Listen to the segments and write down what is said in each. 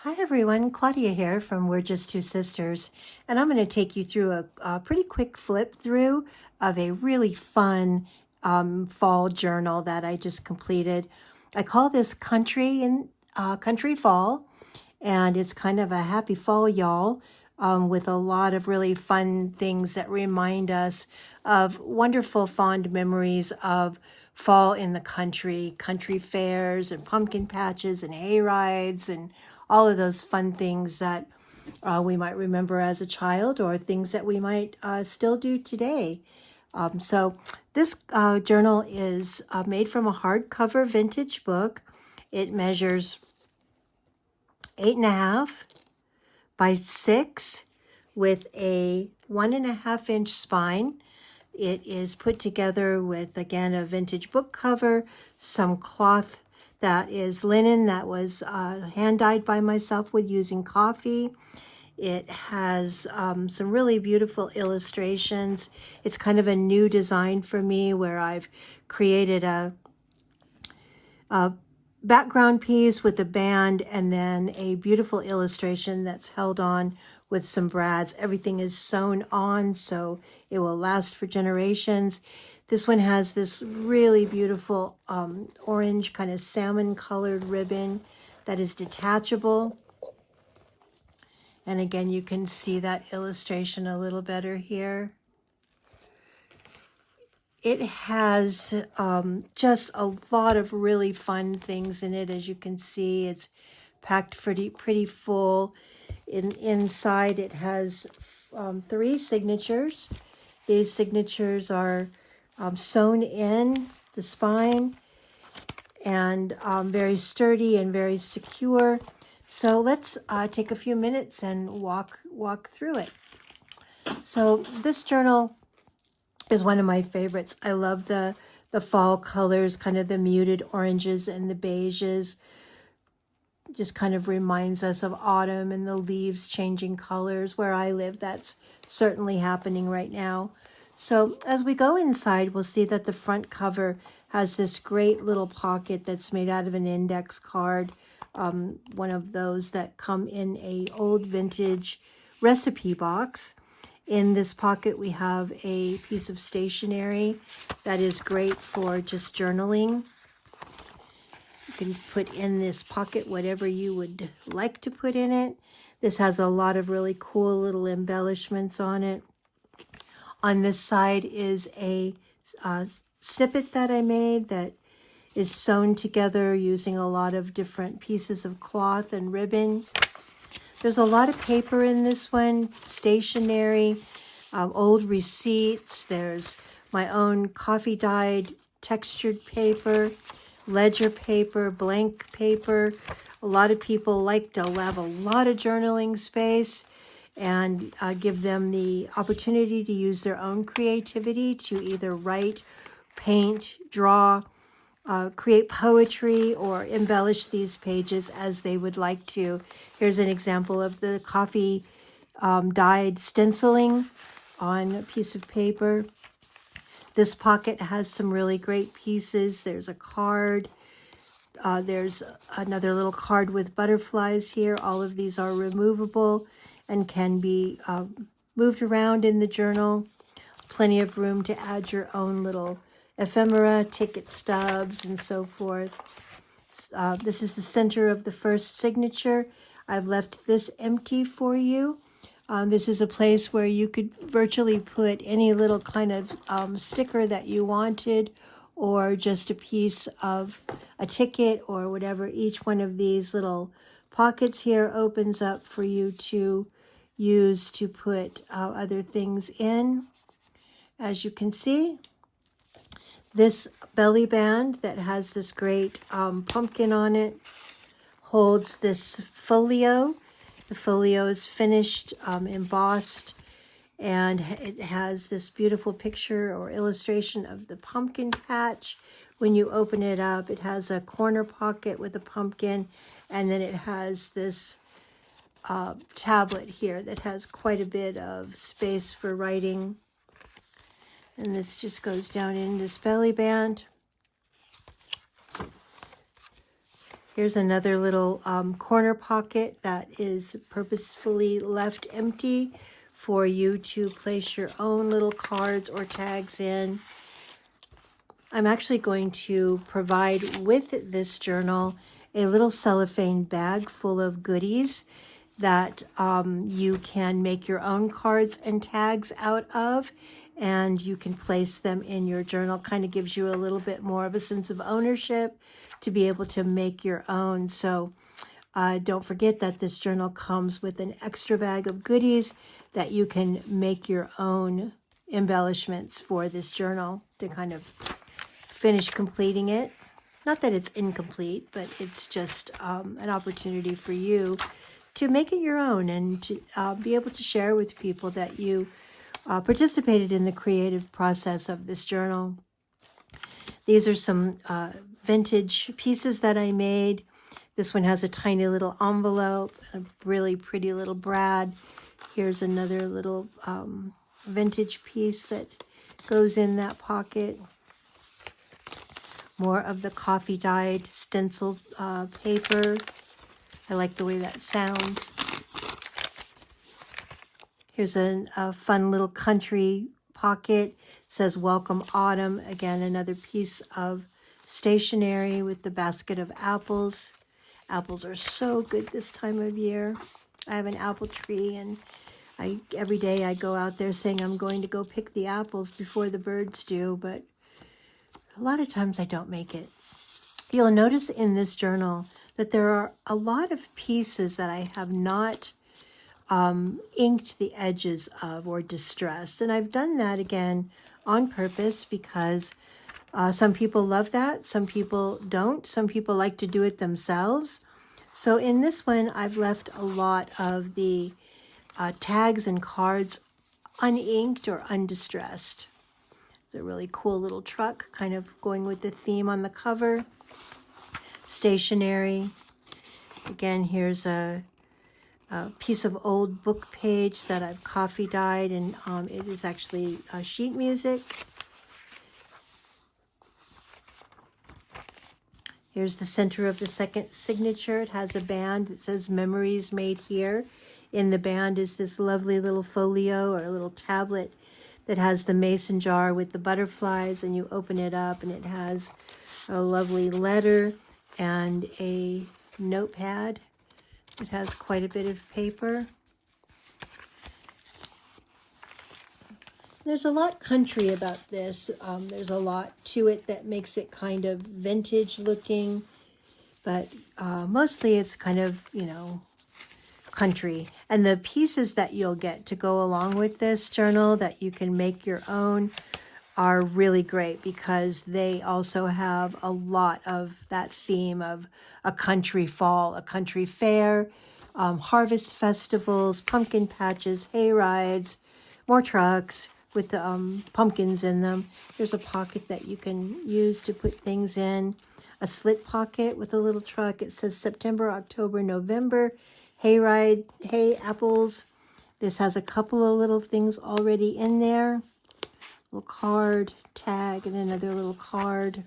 Hi everyone, Claudia here from We're Just Two Sisters, and I'm going to take you through a pretty quick flip through of a really fun fall journal that I just completed. I call this Country Fall, and it's kind of a happy fall, y'all, with a lot of really fun things that remind us of wonderful, fond memories of fall in the country, country fairs and pumpkin patches and hay rides and all of those fun things that we might remember as a child or things that we might still do today. So this journal is made from a hardcover vintage book. It measures 8.5 by 6 with a 1.5 inch spine. It is put together with, again, a vintage book cover, some cloth that is linen that was hand dyed by myself with using coffee. It has some really beautiful illustrations. It's kind of a new design for me where I've created a background piece with a band and then a beautiful illustration that's held on with some brads. Everything is sewn on so it will last for generations. This one has this really beautiful orange kind of salmon colored ribbon that is detachable. And again, you can see that illustration a little better here. It has just a lot of really fun things in it. As you can see, it's packed pretty full. Inside, it has 3 signatures. These signatures are sewn in the spine and very sturdy and very secure. So let's take a few minutes and walk through it. So this journal is one of my favorites. I love the fall colors, kind of the muted oranges and the beiges. Just kind of reminds us of autumn and the leaves changing colors. Where I live, that's certainly happening right now. So as we go inside, we'll see that the front cover has this great little pocket that's made out of an index card, one of those that come in a old vintage recipe box. In this pocket, we have a piece of stationery that is great for just journaling. You can put in this pocket whatever you would like to put in it. This has a lot of really cool little embellishments on it. On this side is a snippet that I made that is sewn together using a lot of different pieces of cloth and ribbon. There's a lot of paper in this one, stationery, old receipts. There's my own coffee dyed textured paper, ledger paper, blank paper. A lot of people like to have a lot of journaling space and give them the opportunity to use their own creativity to either write, paint, draw, create poetry, or embellish these pages as they would like to. Here's an example of the coffee dyed stenciling on a piece of paper. This pocket has some really great pieces. There's a card. There's another little card with butterflies here. All of these are removable and can be moved around in the journal. Plenty of room to add your own little ephemera, ticket stubs, and so forth. This is the center of the first signature. I've left this empty for you. This is a place where you could virtually put any little kind of sticker that you wanted, or just a piece of a ticket or whatever. Each one of these little pockets here opens up for you to use to put other things in. As you can see, this belly band that has this great pumpkin on it holds this folio. The folio is finished, embossed, and it has this beautiful picture or illustration of the pumpkin patch. When you open it up, it has a corner pocket with a pumpkin, and then it has this tablet here that has quite a bit of space for writing. And this just goes down in this belly band. Here's another little corner pocket that is purposefully left empty for you to place your own little cards or tags in. I'm actually going to provide with this journal a little cellophane bag full of goodies that you can make your own cards and tags out of, and you can place them in your journal. Kind of gives you a little bit more of a sense of ownership to be able to make your own. So don't forget that this journal comes with an extra bag of goodies that you can make your own embellishments for this journal to kind of finish completing it. Not that it's incomplete, but it's just an opportunity for you to make it your own and to be able to share with people that you participated in the creative process of this journal. These are some vintage pieces that I made. This one has a tiny little envelope, a really pretty little brad. Here's another little vintage piece that goes in that pocket. More of the coffee dyed stenciled paper. I like the way that sounds. Here's a fun little country pocket. It says Welcome Autumn. Again, another piece of stationery with the basket of apples. Apples are so good this time of year. I have an apple tree, and every day I go out there saying I'm going to go pick the apples before the birds do, but a lot of times I don't make it. You'll notice in this journal that there are a lot of pieces that I have not inked the edges of or distressed. And I've done that again on purpose because some people love that. Some people don't. Some people like to do it themselves. So in this one, I've left a lot of the tags and cards uninked or undistressed. It's a really cool little truck, kind of going with the theme on the cover. Stationery. Again, here's a piece of old book page that I've coffee dyed, and it is actually sheet music. Here's the center of the second signature. It has a band that says Memories Made Here. In the band is this lovely little folio or a little tablet that has the mason jar with the butterflies, and you open it up and it has a lovely letter and a notepad. It has quite a bit of paper. There's a lot country about this. There's a lot to it that makes it kind of vintage looking, but mostly it's kind of, country. And the pieces that you'll get to go along with this journal that you can make your own are really great because they also have a lot of that theme of a country fall, a country fair, harvest festivals, pumpkin patches, hay rides, more trucks with the pumpkins in them. There's a pocket that you can use to put things in, a slit pocket with a little truck. It says September, October, November, hayride, hay, apples. This has a couple of little things already in there. Little card, tag, and another little card.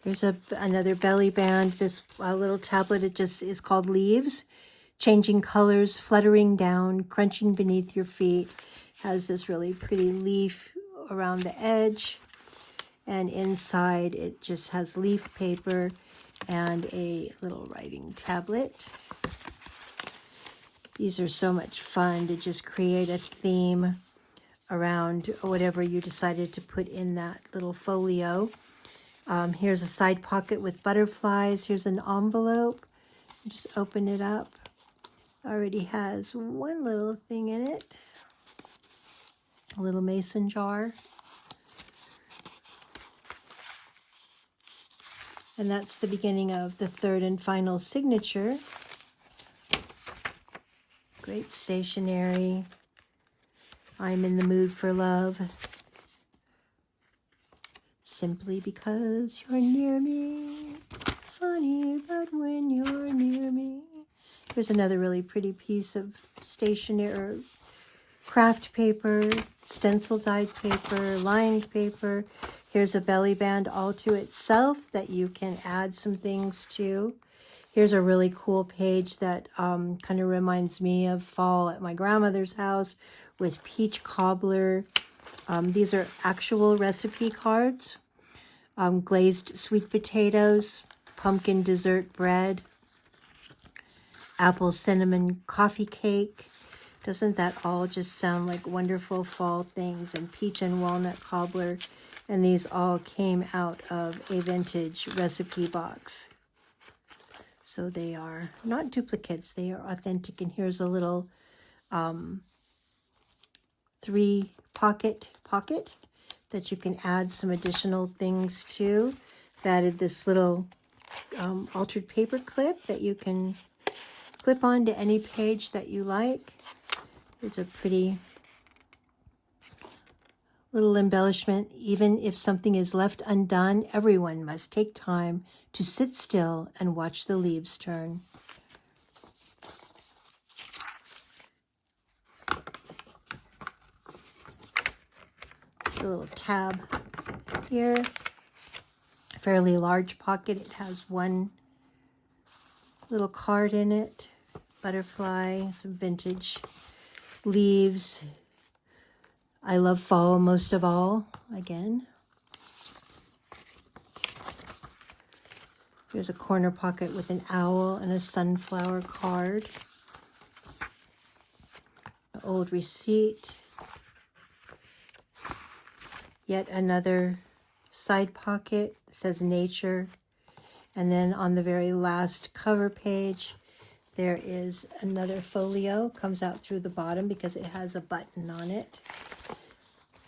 There's another belly band. This little tablet, it just is called Leaves. Changing colors, fluttering down, crunching beneath your feet. Has this really pretty leaf around the edge. And inside it just has leaf paper and a little writing tablet. These are so much fun to just create a theme around whatever you decided to put in that little folio. Here's a side pocket with butterflies. Here's an envelope. Just open it up. Already has one little thing in it. A little mason jar. And that's the beginning of the third and final signature. Great stationery. I'm in the mood for love. Simply because you're near me. Funny, but when you're near me. Here's another really pretty piece of stationery, craft paper, stencil dyed paper, lined paper. Here's a belly band all to itself that you can add some things to. Here's a really cool page that kind of reminds me of fall at my grandmother's house with peach cobbler. These are actual recipe cards. Glazed sweet potatoes, pumpkin dessert bread, apple cinnamon coffee cake. Doesn't that all just sound like wonderful fall things? And peach and walnut cobbler. And these all came out of a vintage recipe box. So they are not duplicates, they are authentic. And here's a little 3 pocket that you can add some additional things to. I've added this little altered paper clip that you can clip on to any page that you like. It's a pretty little embellishment. Even if something is left undone, everyone must take time to sit still and watch the leaves turn. It's a little tab here. Fairly large pocket. It has one little card in it. Butterfly, some vintage leaves. I love fall most of all, again. There's a corner pocket with an owl and a sunflower card. An old receipt. Yet another side pocket that says nature. And then on the very last cover page, there is another folio. Comes out through the bottom because it has a button on it.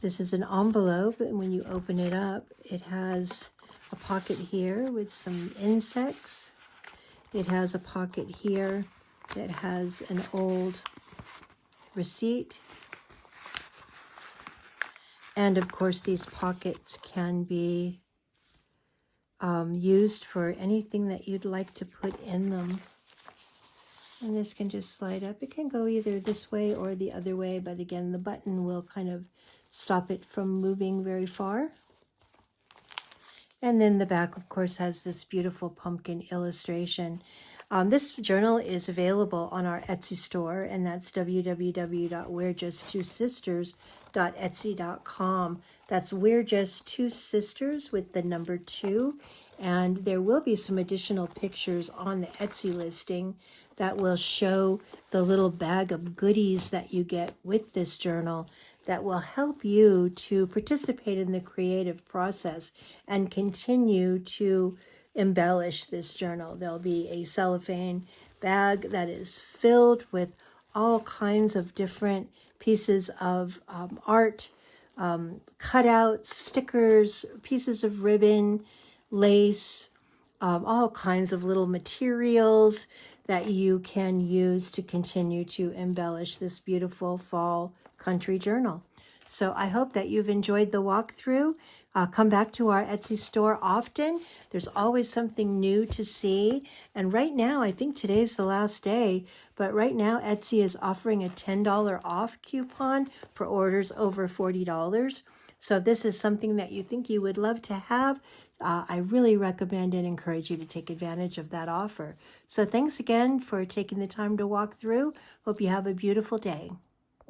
This is an envelope, and when you open it up, it has a pocket here with some insects. It has a pocket here that has an old receipt. And of course, these pockets can be used for anything that you'd like to put in them. And this can just slide up. It can go either this way or the other way, but again, the button will kind of stop it from moving very far. And then the back, of course, has this beautiful pumpkin illustration. This journal is available on our Etsy store, and that's www.we'rejusttwosisters.etsy.com. That's We're Just Two Sisters with the number 2. And there will be some additional pictures on the Etsy listing that will show the little bag of goodies that you get with this journal that will help you to participate in the creative process and continue to embellish this journal. There'll be a cellophane bag that is filled with all kinds of different pieces of art, cutouts, stickers, pieces of ribbon, lace, all kinds of little materials that you can use to continue to embellish this beautiful fall country journal. So I hope that you've enjoyed the walkthrough. Come back to our Etsy store often. There's always something new to see. And right now, I think today's the last day, but right now Etsy is offering a $10 off coupon for orders over $40. So if this is something that you think you would love to have, I really recommend and encourage you to take advantage of that offer. So thanks again for taking the time to walk through. Hope you have a beautiful day.